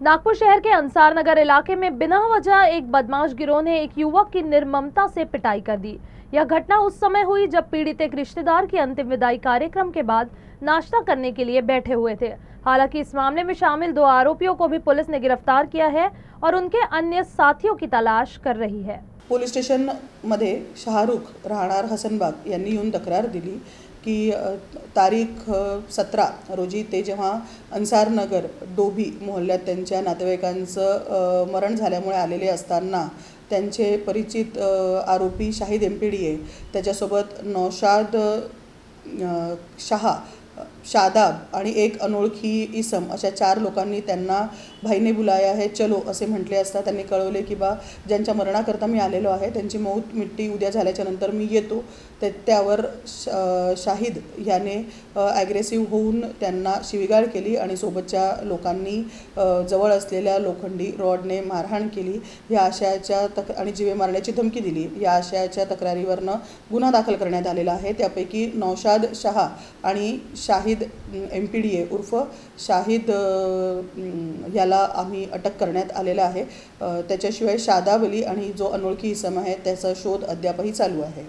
नागपुर शहर के अंसार नगर इलाके में बिना वजह एक बदमाश गिरोह ने एक युवक की निर्ममता से पिटाई कर दी। यह घटना उस समय हुई जब पीड़ित एक रिश्तेदार की अंतिम विदाई कार्यक्रम के बाद नाश्ता करने के लिए बैठे हुए थे। हालांकि इस मामले में शामिल 2 आरोपियों को भी पुलिस ने गिरफ्तार किया है और उनके अन्य साथियों की तलाश कर रही है। पोलीस स्टेशन मध्ये शाहरुख राहणार हसनबाग यांनी येऊन तक्रार दिली की तारीख 17 रोजी ते जेव्हा अंसार नगर डोभी मोहल्ल्यात त्यांच्या नातेवाईकांचं मरण झाल्यामुळे आलेले असताना त्यांचे परिचित आरोपी शाहिद एमपीडीए त्याच्यासोबत नौशाद शाह शादाब आणि एक अनोळखी इसम अशा 4 लोकांनी त्यांना भाईने बुलाया है चलो असे म्हटले असता त्यांनी कळवले की बा ज्यांच्या मरणाकरता मी आलेलो आहे त्यांची मौत मिट्टी उद्या झाल्याच्या नंतर मी येतो। त्यावर शाहिद याने ॲग्रेसिव्ह होऊन त्यांना शिवीगाळ केली आणि सोबतच्या लोकांनी जवळ असलेल्या लोखंडी रॉडने मारहाण केली। या आशयाच्या आणि जीवे मारण्याची धमकी दिली। या आशयाच्या तक्रारीवरनं गुन्हा दाखल करण्यात आलेला आहे। त्यापैकी नौशाद शाह आणि शाहिद एमपीडीए उर्फ शाहिद याला आम्ही अटक करण्यात आलेला आहे। त्याच्याशिवाय शादाब अली आणि जो अनोळखी इसम आहे त्याचा शोध अद्यापही चालू आहे।